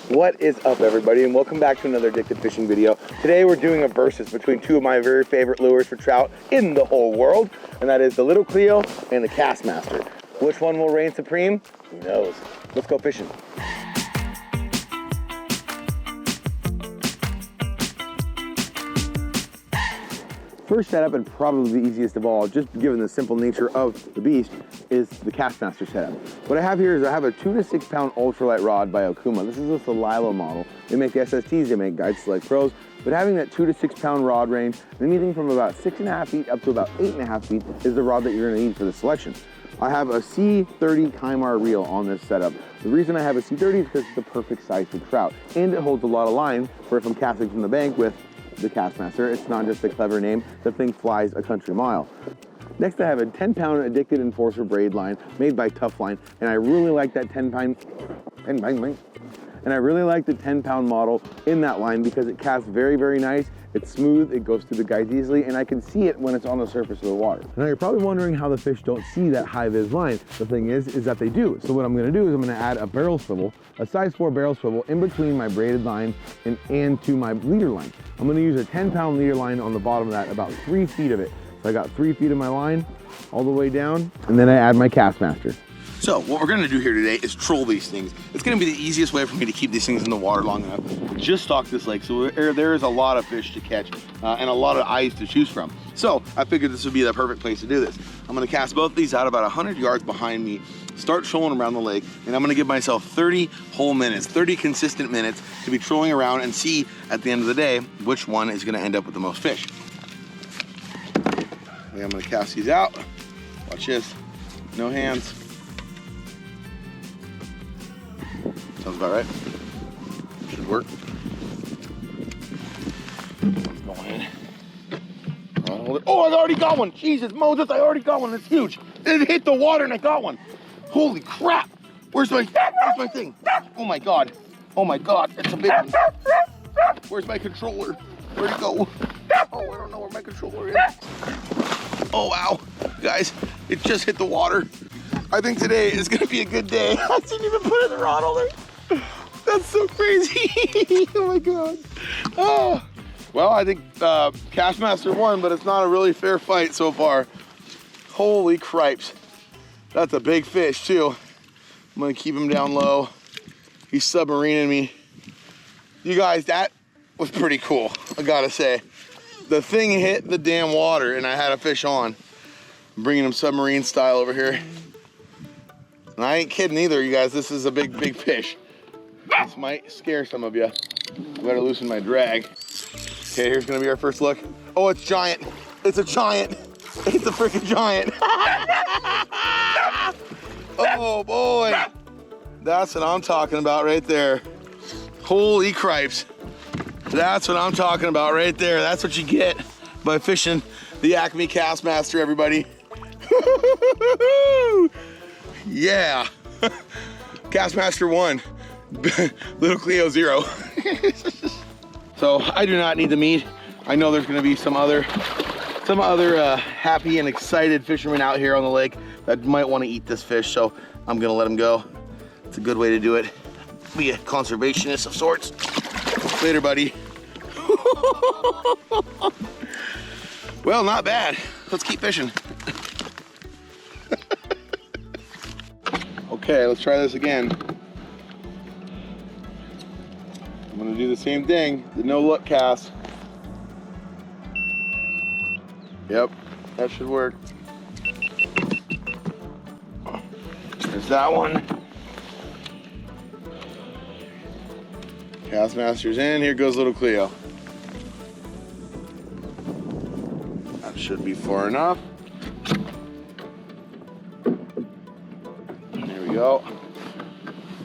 What is up, everybody, and welcome back to another Addicted Fishing video. Today we're doing a versus between two of my very favorite lures for trout in the whole world, and that is the Little Cleo and the Castmaster. Which one will reign supreme? Who knows? Let's go fishing. First setup, and probably the easiest of all, just given the simple nature of the beast, is the Castmaster setup. What I have here is I have a 2 to 6 pound ultralight rod by Okuma. This is a Cleo model. They make SSTs, they make Guide Select Pros, but having that 2 to 6 pound rod range, anything from about 6.5 feet up to about 8.5 feet is the rod that you're gonna need for the selection. I have a C30 KASTMASTER reel on this setup. The reason I have a C30 is because it's the perfect size for trout, and it holds a lot of line for if I'm casting from the bank with the Castmaster. It's not just a clever name, the thing flies a country mile. Next, I have a 10 pound Addicted Enforcer braid line made by Tough Line, and I really like that 10 pound model in that line because it casts very, very nice. It's smooth, it goes through the guides easily, and I can see it when it's on the surface of the water. Now you're probably wondering how the fish don't see that high vis line. The thing is that they do. So what I'm gonna do is I'm gonna add a barrel swivel, a size 4 barrel swivel in between my braided line and to my leader line. I'm gonna use a 10 pound leader line on the bottom of that, about 3 feet of it. So I got 3 feet of my line all the way down, and then I add my Castmaster. So what we're gonna do here today is troll these things. It's gonna be the easiest way for me to keep these things in the water long enough. Just stock this lake, so there is a lot of fish to catch and a lot of eyes to choose from. So I figured this would be the perfect place to do this. I'm gonna cast both these out about 100 yards behind me, start trolling around the lake, and I'm gonna give myself 30 whole minutes, 30 consistent minutes to be trolling around and see at the end of the day which one is gonna end up with the most fish. Okay, I'm gonna cast these out. Watch this, no hands. Sounds about right. Should work. One's going in. Oh, I already got one. Jesus Moses, I already got one. It's huge. It hit the water and I got one. Holy crap. Where's my thing? Oh my God. Oh my God, it's a big one. Where's my controller? Where'd it go? Oh, I don't know where my controller is. Oh, wow. Guys, it just hit the water. I think today is gonna be a good day. I didn't even put in the rod holder. That's so crazy. Oh my God. Oh. Well, I think Castmaster won, but it's not a really fair fight so far. Holy cripes. That's a big fish too. I'm gonna keep him down low. He's submarining me. You guys, that was pretty cool, I gotta say. The thing hit the damn water and I had a fish on. I'm bringing him submarine style over here. And I ain't kidding either, you guys. This is a big, big fish. This might scare some of you. I better loosen my drag. Okay, here's gonna be our first look. Oh, it's giant. It's a giant. It's a freaking giant. Oh boy. That's what I'm talking about right there. Holy cripes. That's what I'm talking about right there. That's what you get by fishing the Acme Castmaster, everybody. Yeah. Castmaster 1, Little Cleo 0. So I do not need the meat. I know there's gonna be some other happy and excited fishermen out here on the lake that might want to eat this fish, so I'm gonna let them go. It's a good way to do it. Be a conservationist of sorts. Later, buddy. Well, not bad. Let's keep fishing. Okay, let's try this again. I'm gonna do the same thing, the no look cast. Yep, that should work. There's that one. Castmaster's in, here goes Little Cleo. That should be far enough. There we go.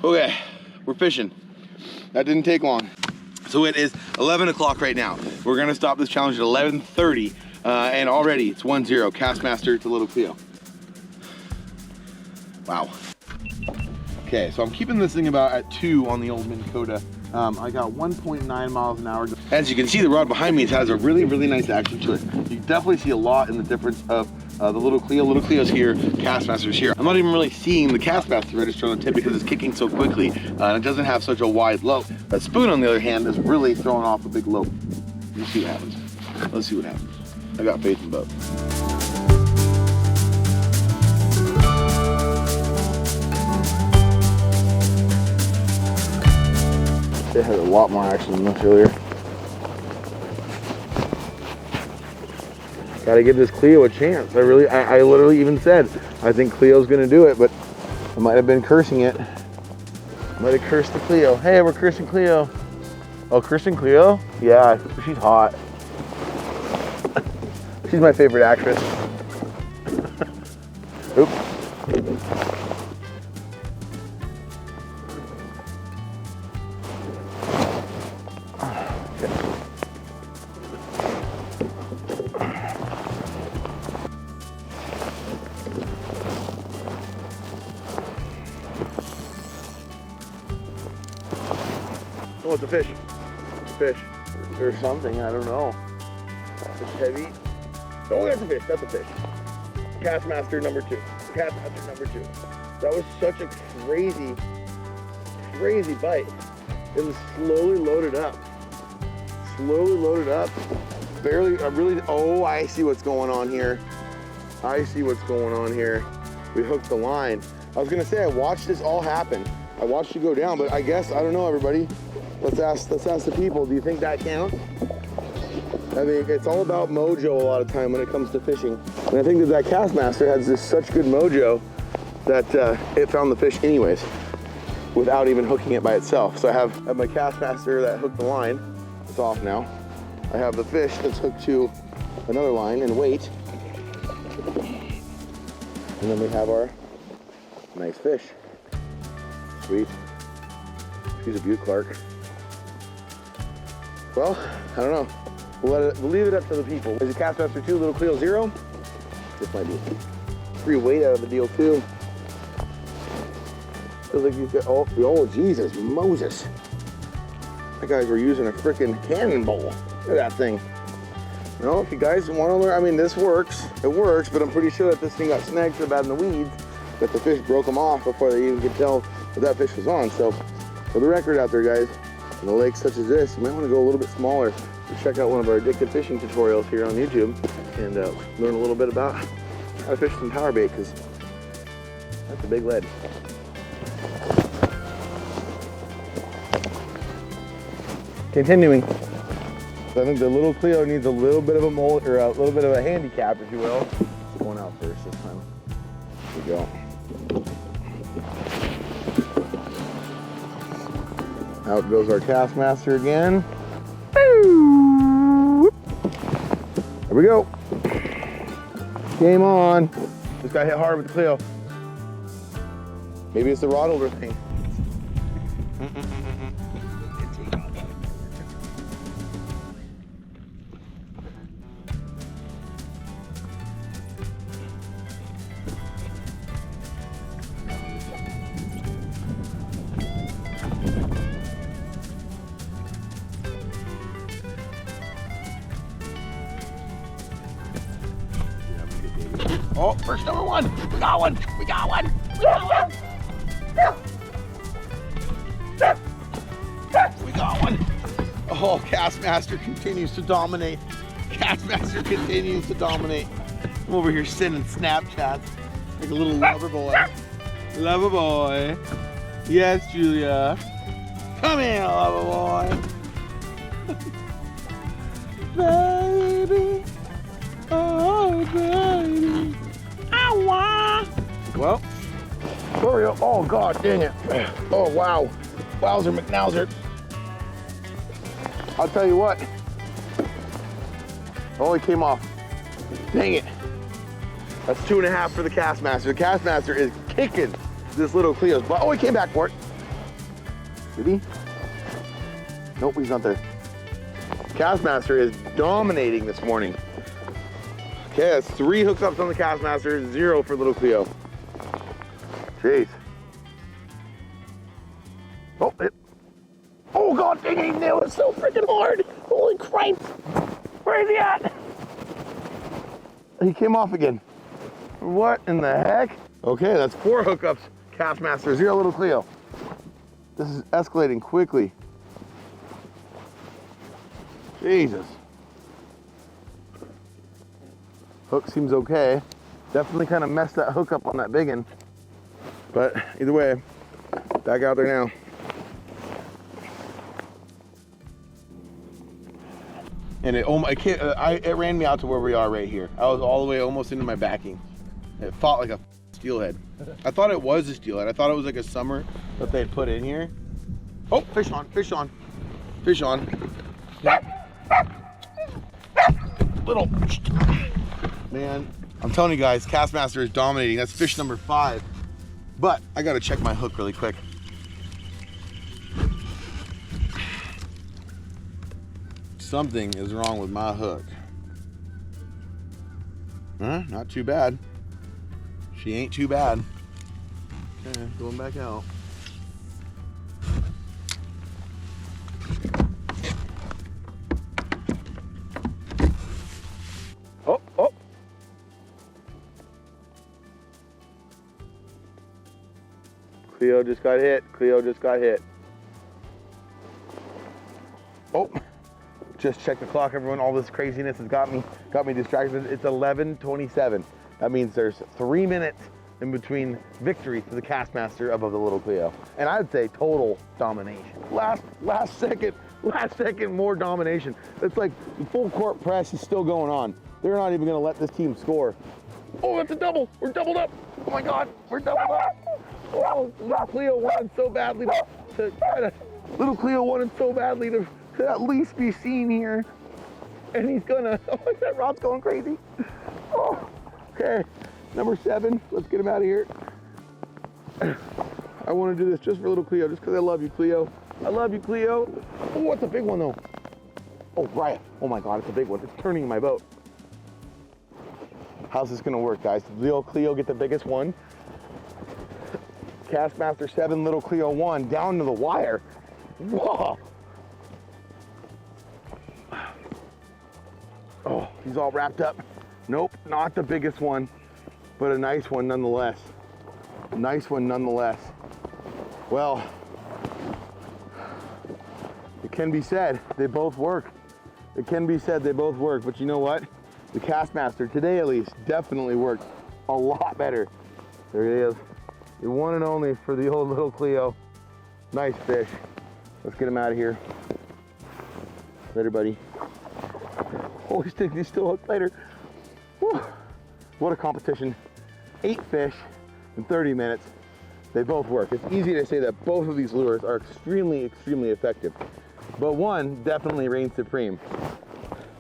Okay, we're fishing. That didn't take long. So it is 11 o'clock right now. We're gonna stop this challenge at 11:30, and already it's 1-0, Castmaster to Little Cleo. Wow. Okay, so I'm keeping this thing about at 2 on the old Minn Kota. I got 1.9 miles an hour. As you can see, the rod behind me has a really, really nice action to it. You can definitely see a lot in the difference of the little Cleo. Little Cleo's here, Castmaster's here. I'm not even really seeing the Castmaster register on the tip because it's kicking so quickly, and it doesn't have such a wide lope. That spoon, on the other hand, is really throwing off a big lope. Let's see what happens. Let's see what happens. I got faith in both. It had a lot more action than this earlier. Gotta give this Cleo a chance. I literally even said, I think Cleo's gonna do it, but I might have been cursing it. Might have cursed the Cleo. Hey, we're cursing Cleo. Oh, cursing Cleo? Yeah, she's hot. She's my favorite actress. Oops. Oh, it's a fish. It's a fish. Or something, I don't know. It's heavy. Oh, that's a fish. That's a fish. Castmaster number 2. Castmaster number 2. That was such a crazy, crazy bite. It was slowly loaded up. Slowly loaded up. Barely, oh, I see what's going on here. I see what's going on here. We hooked the line. I was gonna say, I watched this all happen. I watched you go down, but I guess, I don't know, everybody. Let's ask the people, do you think that counts? I mean, it's all about mojo a lot of time when it comes to fishing. And I think that Castmaster has this such good mojo that it found the fish anyways, without even hooking it by itself. So I have my Castmaster that hooked the line. It's off now. I have the fish that's hooked to another line and weight. And then we have our nice fish. Sweet. She's a 𝗛𝗘𝗟𝗧𝗛𝗘 𝗪𝗢𝗥𝗗. Well, I don't know. We'll leave it up to the people. Is it Castmaster 2, little Cleo 0? This might be free weight out of the deal too. Feels like you've got, oh Jesus, Moses. That guys were using a freaking cannonball. Look at that thing. You know, if you guys want to learn, I mean, this works. It works, but I'm pretty sure that this thing got snagged so bad in the weeds that the fish broke them off before they even could tell that fish was on. So, for the record out there, guys, in a lake such as this, you might want to go a little bit smaller. Check out one of our addictive fishing tutorials here on YouTube and learn a little bit about how to fish some power bait, because that's a big lead. Continuing, so I think the little Cleo needs a little bit of a mold, or a little bit of a handicap, if you will. Going out first this time. Here we go. Out goes our Castmaster again. There we go. Game on. Just got hit hard with the Cleo. Maybe it's the rod holder thing. Oh, first number 1. We got one. We got one. We got one. We got one. Oh, Castmaster continues to dominate. Castmaster continues to dominate. I'm over here sending Snapchats like a little lover boy. Lover boy. Yes, Julia. Come here, lover boy. Baby. Oh, baby. Well, sorry. Oh, God dang it. Oh, wow. Wowzer McNowzer. I'll tell you what. Oh, he came off. Dang it. That's 2.5 for the Castmaster. The Castmaster is kicking this little Cleo's butt. Oh, he came back for it. Did he? Nope, he's not there. Castmaster is dominating this morning. Okay, that's 3 hookups on the Castmaster, 0 for little Cleo. Jeez. Oh, oh God, dang, he nailed it so freaking hard. Holy crap. Where is he at? He came off again. What in the heck? Okay, that's 4 hookups. Castmaster, 0 little Cleo. This is escalating quickly. Jesus. Hook seems okay. Definitely kind of messed that hook up on that big one. But either way, back out there now. And it ran me out to where we are right here. I was all the way almost into my backing. It fought like a steelhead. I thought it was a steelhead. I thought it was like a summer that they had put in here. Oh, fish on, fish on, fish on. Little, man, I'm telling you guys, Castmaster is dominating. That's fish number 5. But I gotta check my hook really quick. Something is wrong with my hook. Huh? Not too bad. She ain't too bad. Okay, going back out. Oh, oh. Cleo just got hit. Cleo just got hit. Oh. Just check the clock, everyone. All this craziness has got me distracted. It's 11:27. That means there's 3 minutes in between victory for the Castmaster above the little Cleo. And I'd say total domination. Last second more domination. It's like the full court press is still going on. They're not even gonna let this team score. Oh, that's a double. We're doubled up. Oh my God, we're doubled up. Oh, little Cleo wanted so badly to at least be seen here. And he's gonna, oh, that rod's going crazy. Oh, okay, number 7, let's get him out of here. I wanna do this just for little Cleo, just because I love you, Cleo. I love you, Cleo. Oh, it's a big one though. Oh, Brian, oh my God, it's a big one. It's turning my boat. How's this gonna work, guys? Did little Cleo get the biggest one? Castmaster 7, little Cleo 1, down to the wire. Whoa. Oh, he's all wrapped up. Nope, not the biggest one, but a nice one nonetheless. Nice one nonetheless. Well, it can be said they both work. It can be said they both work, but you know what? The Castmaster, today at least, definitely worked a lot better. There it is. The one and only for the old little Cleo. Nice fish. Let's get him out of here. Later, buddy. Oh, he's still hooked later. Whew. What a competition. 8 fish in 30 minutes. They both work. It's easy to say that both of these lures are extremely, extremely effective. But one definitely reigns supreme.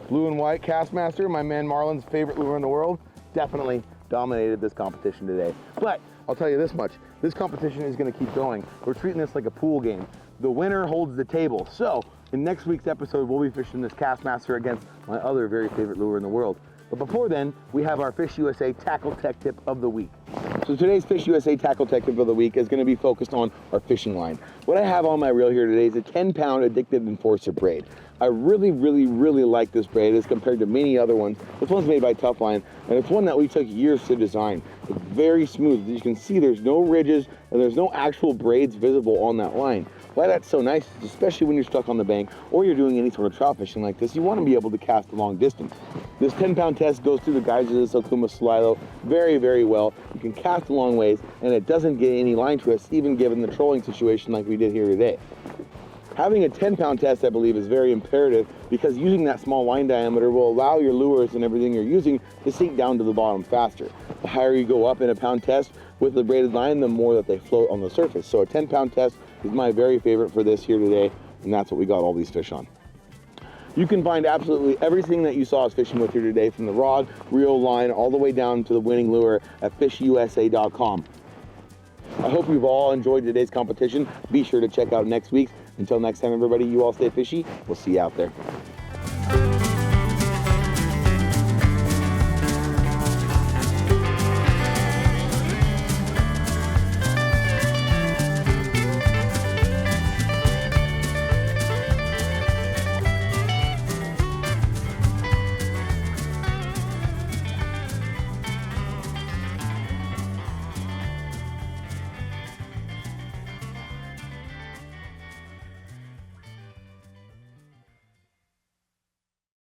Blue and white Castmaster, my man Marlon's favorite lure in the world, definitely dominated this competition today. But I'll tell you this much, this competition is gonna keep going. We're treating this like a pool game. The winner holds the table. So in next week's episode, we'll be fishing this Castmaster against my other very favorite lure in the world. But before then, we have our Fish USA Tackle Tech Tip of the Week. So today's Fish USA Tackle Tech Tip of the Week is going to be focused on our fishing line. What I have on my reel here today is a 10-pound Addicted Enforcer braid. I really, really, really like this braid as compared to many other ones. This one's made by Tough Line, and it's one that we took years to design. It's very smooth. As you can see, there's no ridges, and there's no actual braids visible on that line. Why that's so nice is especially when you're stuck on the bank or you're doing any sort of trout fishing like this, you want to be able to cast a long distance. This 10-pound test goes through the guides of this 𝗛𝗘𝗪 𝗧𝗛𝗘 very, very well. You can cast a long ways, and it doesn't get any line twists, even given the trolling situation like we did here today. Having a 10-pound test, I believe, is very imperative because using that small line diameter will allow your lures and everything you're using to sink down to the bottom faster. The higher you go up in a pound test with the braided line, the more that they float on the surface. So a 10-pound test is my very favorite for this here today, and that's what we got all these fish on. You can find absolutely everything that you saw us fishing with here today, from the rod, reel, line, all the way down to the winning lure at fishusa.com. I hope you've all enjoyed today's competition. Be sure to check out next week's. Until next time, everybody, you all stay fishy. We'll see you out there.